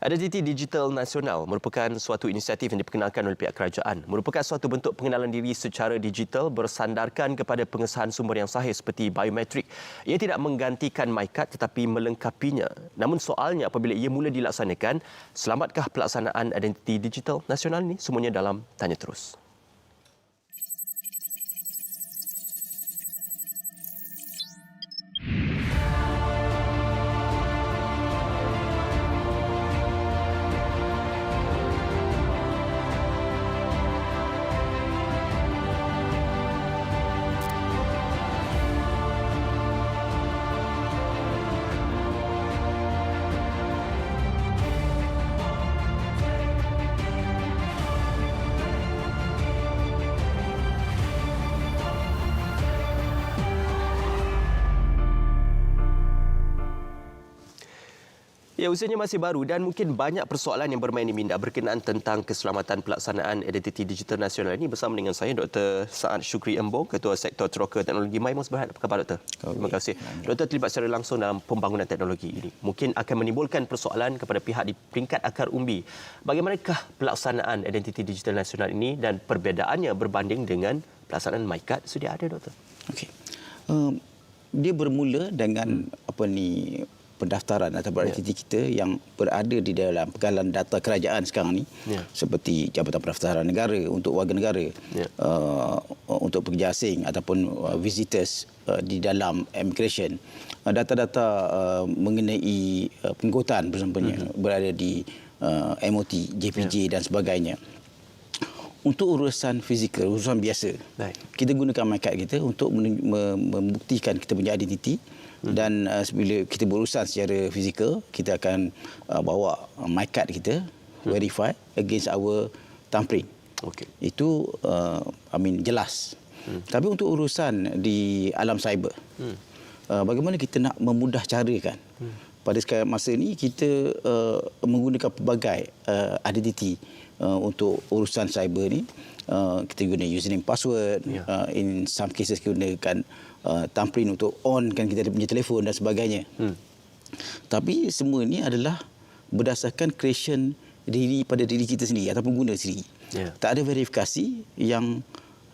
Identiti Digital Nasional merupakan suatu inisiatif yang diperkenalkan oleh pihak kerajaan. Merupakan suatu bentuk pengenalan diri secara digital bersandarkan kepada pengesahan sumber yang sahih seperti biometrik. Ia tidak menggantikan MyKad tetapi melengkapinya. Namun soalnya apabila ia mula dilaksanakan, selamatkah pelaksanaan Identiti Digital Nasional ini? Semuanya dalam Tanya Terus. Ya, usianya masih baru dan mungkin banyak persoalan yang bermain di minda berkenaan tentang keselamatan pelaksanaan Identiti Digital Nasional ini. Bersama dengan saya, Dr. Saad Shukri Embong, Ketua Sektor Teroka Teknologi My Mus Berhad. Apa khabar, Doktor? Terima kasih. Doktor terlibat secara langsung dalam pembangunan teknologi ini. Mungkin akan menimbulkan persoalan kepada pihak di peringkat akar umbi. Bagaimanakah pelaksanaan Identiti Digital Nasional ini dan perbedaannya berbanding dengan pelaksanaan MyKad sedia ada, Doktor? Okey. Dia bermula dengan pendaftaran atau identiti kita yang berada di dalam penggalan data kerajaan sekarang ni, seperti Jabatan Pendaftaran Negara untuk warga negara, untuk pekerja asing ataupun visitors di dalam immigration. Data-data mengenai pengangkutan bersambungnya berada di MOT, JPJ dan sebagainya. Untuk urusan fizikal, urusan biasa, kita gunakan MyKad kita untuk membuktikan kita punya identiti. Dan bila kita berurusan secara fizikal, kita akan bawa MyKad kita verify against our thumbprint. Itu jelas. Tapi untuk urusan di alam cyber, bagaimana kita nak memudah carakan? Pada sekarang masa ini kita menggunakan pelbagai identiti untuk urusan cyber ni. Kita guna username, password, in some cases kita gunakan thumbprint untuk on kan kita punya telefon dan sebagainya. Tapi semua ini adalah berdasarkan creation diri pada diri kita sendiri atau pengguna sendiri. Tak ada verifikasi yang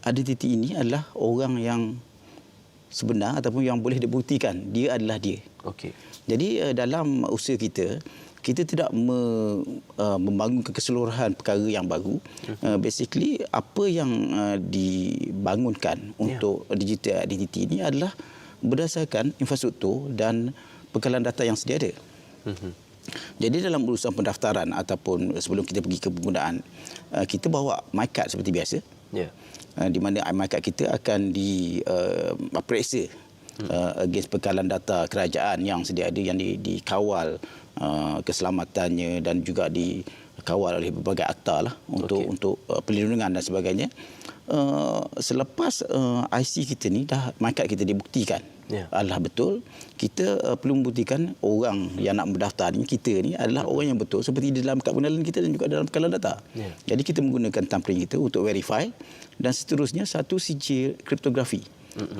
identiti ini adalah orang yang sebenar ataupun yang boleh dibuktikan dia adalah dia. Jadi dalam usaha kita tidak membangunkan keseluruhan perkara yang baru. Basically, apa yang dibangunkan untuk digital identity ini adalah berdasarkan infrastruktur dan pengkalan data yang sedia ada. Jadi dalam urusan pendaftaran ataupun sebelum kita pergi ke penggunaan, kita bawa MyKad seperti biasa. Di mana MyKad kita akan diperiksa against pengkalan data kerajaan yang sedia ada, yang dikawal keselamatannya dan juga dikawal oleh berbagai akta lah untuk perlindungan dan sebagainya. Selepas IC kita ni dah, MyKad kita dibuktikan adalah betul, kita perlu membuktikan orang yang nak mendaftar ni, kita ni adalah orang yang betul seperti di dalam kad pengenalan kita dan juga dalam pengkalan data. Jadi kita menggunakan thumbprint kita untuk verify dan seterusnya satu sijil kriptografi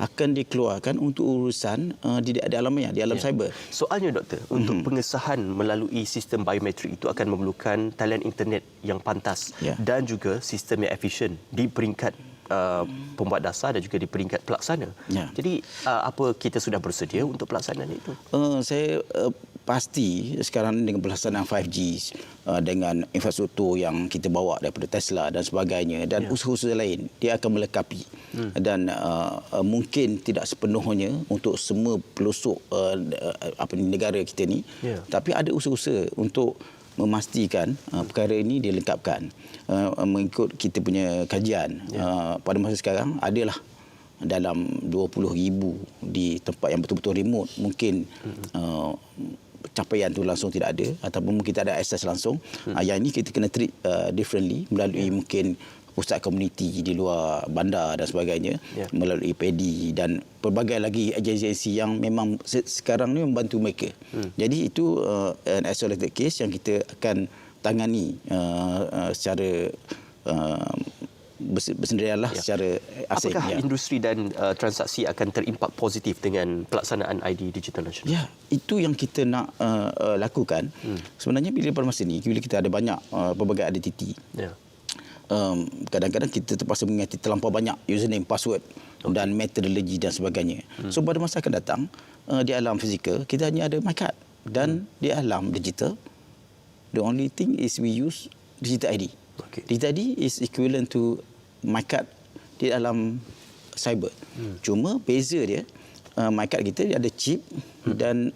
akan dikeluarkan untuk urusan di alamnya, di alam cyber. Soalnya, Doktor, untuk pengesahan melalui sistem biometrik itu akan memerlukan talian internet yang pantas dan juga sistem yang efisien di peringkat pembuat dasar dan juga di peringkat pelaksana. Jadi, apa kita sudah bersedia untuk pelaksanaan itu? Saya pasti sekarang dengan pelaksanaan 5G, dengan infrastruktur yang kita bawa daripada Tesla dan sebagainya dan usaha-usaha lain, dia akan melengkapi. Dan mungkin tidak sepenuhnya untuk semua pelosok negara kita ni, tapi ada usaha-usaha untuk memastikan perkara ini dilengkapkan. Mengikut kita punya kajian, pada masa sekarang adalah dalam 20,000 di tempat yang betul-betul remote, mungkin capaian tu langsung tidak ada ataupun mungkin tak ada akses langsung. Yang ini kita kena treat differently melalui mungkin pusat komuniti di luar bandar dan sebagainya, melalui PEDI dan pelbagai lagi agensi yang memang sekarang ni membantu mereka. Jadi itu an isolated case yang kita akan tangani secara bersendirianlah secara asing. Apakah industri dan transaksi akan terimpak positif dengan pelaksanaan ID Digital Nasional? Ya, itu yang kita nak lakukan. Sebenarnya bila pada masa ni, bila kita ada banyak pelbagai identiti, kadang-kadang kita terpaksa mengingati terlampau banyak username, password dan metodologi dan sebagainya. So pada masa akan datang, di alam fizikal kita hanya ada MyCard, dan di alam digital the only thing is we use digital ID. Digital ID is equivalent to MyCard di dalam cyber. Cuma beza dia, MyCard kita dia ada chip, dan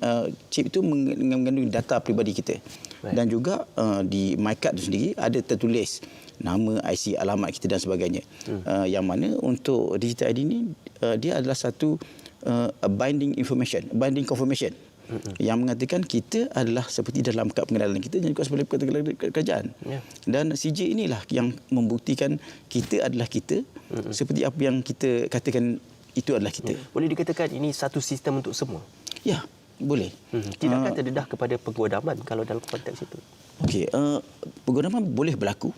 chip itu mengandung data peribadi kita. Dan juga di MyCard itu sendiri ada tertulis nama, IC, alamat kita dan sebagainya. Yang mana untuk digital ID ni dia adalah satu binding confirmation yang mengatakan kita adalah seperti dalam kad pengenalan kita dan juga sebagai pekerja kerajaan. Dan CJ inilah yang membuktikan kita adalah kita, seperti apa yang kita katakan itu adalah kita. Boleh dikatakan ini satu sistem untuk semua? Ya, boleh. Tidakkah terdedah kepada penggodaman kalau dalam konteks itu? Okey, penggodaman boleh berlaku,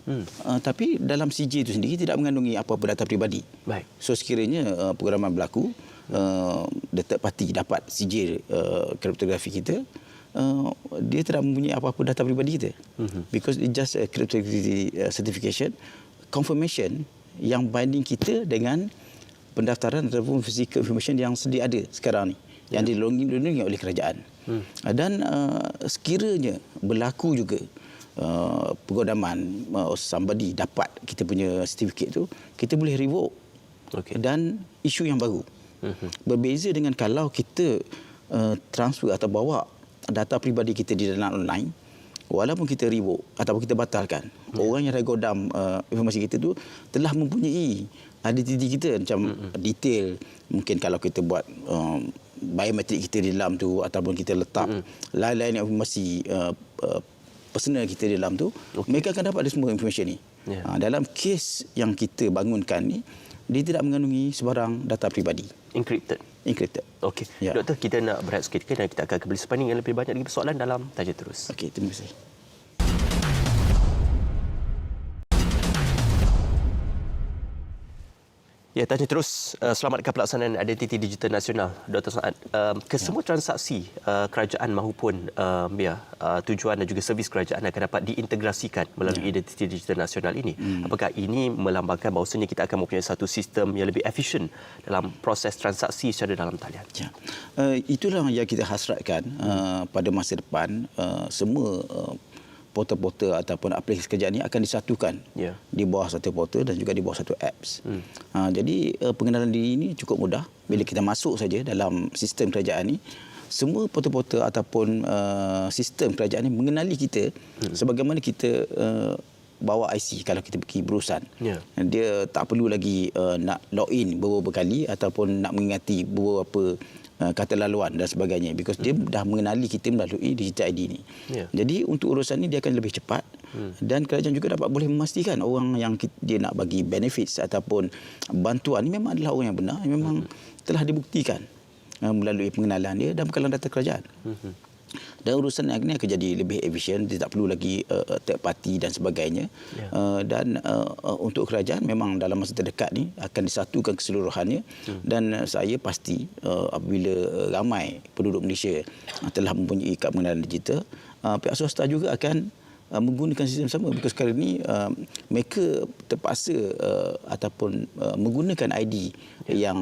tapi dalam CJ itu sendiri tidak mengandungi apa-apa data peribadi. Baik. So sekiranya penggodaman berlaku, the third party dapat CJ kriptografi kita, dia tidak mempunyai apa-apa data peribadi kita. Because it's just a cryptography certification, confirmation yang binding kita dengan pendaftaran ataupun physical information yang sedia ada sekarang ni, yang dilindungi oleh kerajaan. Dan sekiranya berlaku juga penggodaman, somebody dapat kita punya certificate tu, kita boleh revoke dan isu yang baru. Berbeza dengan kalau kita transfer atau bawa data peribadi kita di dalam online, walaupun kita revoke ataupun kita batalkan, orang yang dah godam informasi kita tu telah mempunyai identiti kita, macam detail, mungkin kalau kita buat biometrik kita di dalam tu, ataupun kita letak lain-lain informasi personal kita di dalam tu, mereka akan dapat ada semua informasi ni. Dalam kes yang kita bangunkan ni, dia tidak mengandungi sebarang data peribadi. Encrypted. Okey. Doktor, kita nak berehat seketika dan kita akan kembali selepas ini dengan lebih banyak lagi persoalan dalam Taja Terus. Okey, terima kasih. Ya, Tanya Terus, selamatkan pelaksanaan identiti digital nasional, Dr. Saad. Kesemua transaksi kerajaan mahupun tujuan dan juga servis kerajaan akan dapat diintegrasikan melalui identiti digital nasional ini. Apakah ini melambangkan bahawasanya kita akan mempunyai satu sistem yang lebih efisien dalam proses transaksi secara dalam talian? Itulah yang kita hasratkan pada masa depan. Semua portal-portal ataupun aplikasi kerajaan ini akan disatukan di bawah satu portal dan juga di bawah satu apps. Jadi pengenalan diri ini cukup mudah. Bila kita masuk saja dalam sistem kerajaan ini, semua portal-portal ataupun sistem kerajaan ini mengenali kita sebagaimana kita bawa IC kalau kita pergi berurusan. Dia tak perlu lagi nak login beberapa kali ataupun nak mengingati beberapa kata laluan dan sebagainya, because dia dah mengenali kita melalui digital ID ni. Jadi untuk urusan ni dia akan lebih cepat, dan kerajaan juga dapat boleh memastikan orang yang dia nak bagi benefits ataupun bantuan ni memang adalah orang yang benar, yang memang telah dibuktikan melalui pengenalan dia dan bekalan data kerajaan. Dan urusan ini akan jadi lebih efisien, dia tak perlu lagi third party dan sebagainya. Dan untuk kerajaan memang dalam masa terdekat ni akan disatukan keseluruhannya. Dan saya pasti apabila ramai penduduk Malaysia telah mempunyai kad pengenalan digital, pihak swasta juga akan menggunakan sistem sama, because kali ini mereka terpaksa ataupun menggunakan ID yang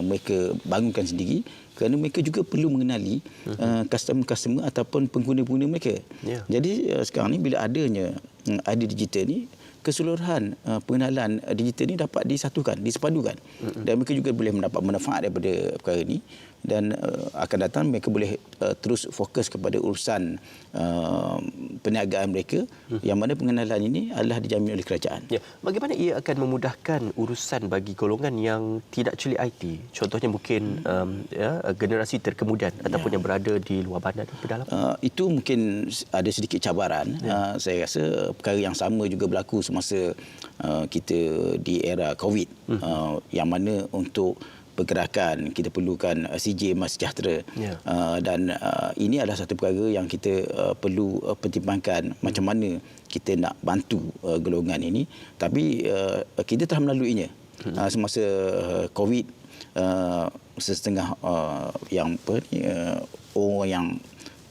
mereka bangunkan sendiri, kerana mereka juga perlu mengenali customer-customer ataupun pengguna-pengguna mereka. Jadi sekarang ni bila adanya ID digital ni, keseluruhan pengenalan digital ni dapat disatukan, disepadukan, dan mereka juga boleh mendapat manfaat daripada perkara ini. Dan akan datang mereka boleh terus fokus kepada urusan perniagaan mereka, yang mana pengenalan ini adalah dijamin oleh kerajaan. Bagaimana ia akan memudahkan urusan bagi golongan yang tidak cili IT? Contohnya mungkin generasi terkemudian ataupun yang berada di luar bandar dan pedalaman. Itu mungkin ada sedikit cabaran. Saya rasa perkara yang sama juga berlaku semasa kita di era COVID, yang mana untuk pergerakan, kita perlukan CJ Emas Sejahtera. Dan ini adalah satu perkara yang kita perlu pertimbangkan macam mana kita nak bantu golongan ini. Tapi kita telah melaluinya. Semasa COVID, setengah yang orang yang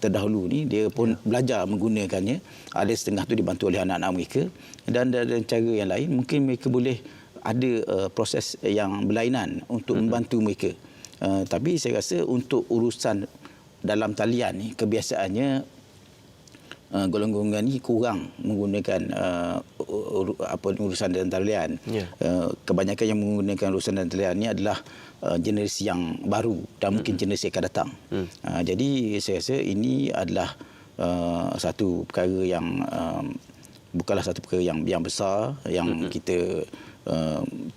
terdahulu ni dia pun belajar menggunakannya, ada setengah tu dibantu oleh anak-anak mereka, dan dalam cara yang lain mungkin mereka boleh ada proses yang berlainan untuk membantu mereka. Tapi saya rasa untuk urusan dalam talian ni kebiasaannya golongan-golongan ni kurang menggunakan urusan dalam talian. Kebanyakan yang menggunakan urusan dalam talian ni adalah generasi yang baru dan mungkin generasi akan datang. Jadi saya rasa ini adalah satu perkara yang bukanlah satu perkara yang besar yang kita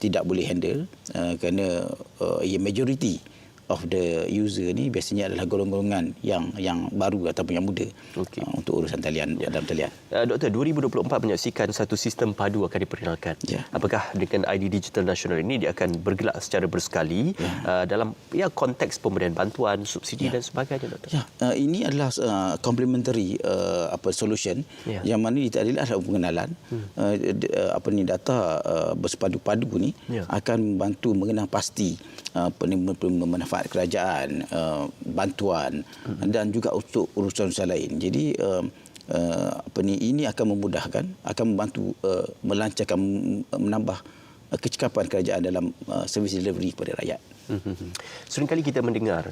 tidak boleh handle, kerana majority of the user ni biasanya adalah golongan-golongan yang baru ataupun yang muda untuk urusan talian dalam talian. Doktor, 2024 menyaksikan satu sistem padu akan diperkenalkan. Apakah dengan ID Digital Nasional ini dia akan bergerak secara bersekali dalam konteks pemberian bantuan, subsidi dan sebagainya, Doktor? Ini adalah complementary solution yang mana itu adalah pengenalan data bersepadu-padu ni akan membantu mengenal pasti penerima manfaat kerajaan, bantuan dan juga untuk urusan-urusan lain. Jadi ini akan memudahkan, akan membantu melancarkan, menambah kecekapan kerajaan dalam servis delivery kepada rakyat. Seringkali kita mendengar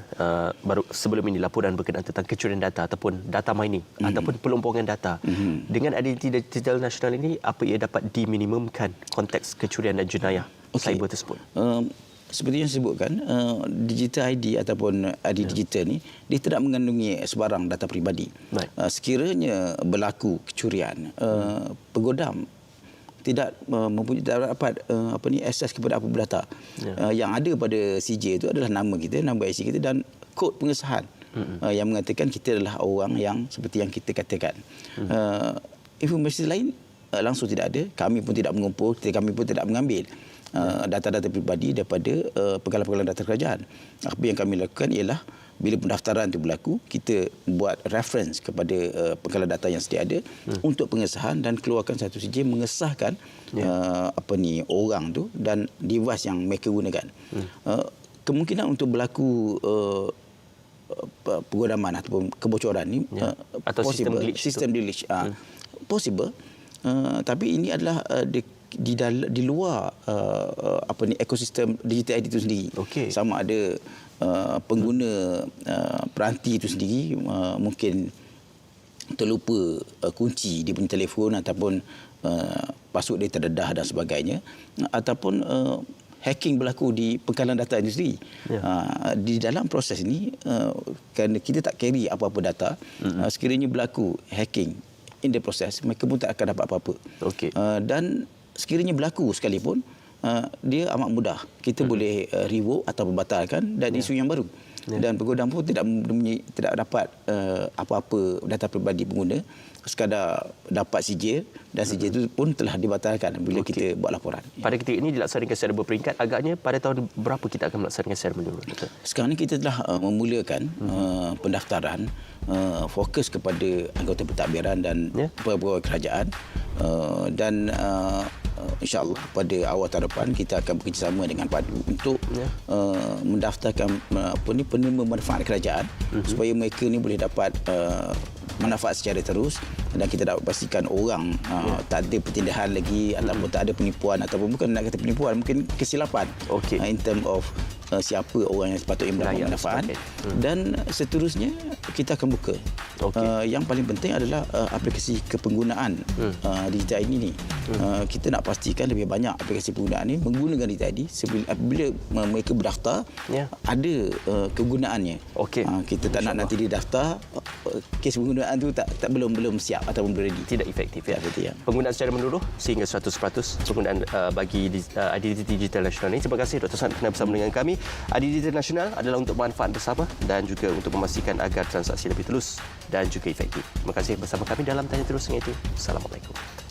baru sebelum ini laporan berkenaan tentang kecurian data ataupun data mining ataupun pelompokan data. Dengan Identiti Digital Nasional ini, apa ia dapat diminimumkan konteks kecurian dan jenayah cyber tersebut? Seperti yang disebutkan, digital ID ataupun ID digital ni dia tidak mengandungi sebarang data peribadi. Sekiranya berlaku kecurian, pegodam tidak dapat akses kepada apa-apa data. Yang ada pada CJ itu adalah nama kita, nama IC kita dan kod pengesahan yang mengatakan kita adalah orang yang seperti yang kita katakan. Informasi lain langsung tidak ada, kami pun tidak mengumpul, kami pun tidak mengambil data-data pribadi daripada penggalan-penggalan data kerajaan. Apa yang kami lakukan ialah bila pendaftaran itu berlaku, kita buat reference kepada penggalan data yang sedia ada untuk pengesahan dan keluarkan satu CJ mengesahkan orang tu dan device yang mereka gunakan. Kemungkinan untuk berlaku pegodaman ataupun kebocoran ni atau sistem glitch possible, tapi ini adalah di luar ekosistem digital ID itu sendiri. Sama ada pengguna peranti itu sendiri mungkin terlupa kunci dia punya telefon ataupun password dia terdedah dan sebagainya, ataupun hacking berlaku di pengkalan data itu sendiri. Di dalam proses ini, kerana kita tak carry apa-apa data, sekiranya berlaku hacking in the process, mereka pun tak akan dapat apa-apa. Dan sekiranya berlaku sekalipun, dia amat mudah. Kita boleh revoke atau membatalkan dan isu yang baru. Dan pegodam pun tidak dapat apa-apa data peribadi pengguna, sekadar dapat CJ dan CJ itu pun telah dibatalkan bila kita buat laporan. Pada ketika ini dilaksanakan secara berperingkat, agaknya pada tahun berapa kita akan melaksanakan secara menyeluruh? Sekarang ni kita telah memulakan pendaftaran, fokus kepada anggota pentadbiran dan pegawai kerajaan, dan insya-Allah pada awal tahun depan kita akan bekerjasama dengan Padu untuk mendaftarkan penerima manfaat kerajaan supaya mereka ni boleh dapat manfaat secara terus, dan kita dapat pastikan orang tak ada pertindahan lagi ataupun tak ada penipuan, ataupun bukan nak kata penipuan, mungkin kesilapan in term of siapa orang yang sepatutnya mendapat manfaat. Dan seterusnya kita akan buka. Yang paling penting adalah aplikasi kepenggunaan digital ID ni. Kita nak pastikan lebih banyak aplikasi penggunaan ni menggunakan digital ID. Bila mereka berdaftar, ada kegunaannya. Kita tak nak nanti dia daftar, kes penggunaan tu belum siap ataupun ready. Tidak efektif. Penggunaan secara menyeluruh sehingga 100% penggunaan bagi Identiti Digital Nasional ini. Terima kasih Dr. San kerana bersama dengan kami. Identiti Digital Nasional adalah untuk manfaat bersama dan juga untuk memastikan agar transaksi lebih telus dan juga efektif. Terima kasih bersama kami dalam Tanya Terus dengan itu. Assalamualaikum.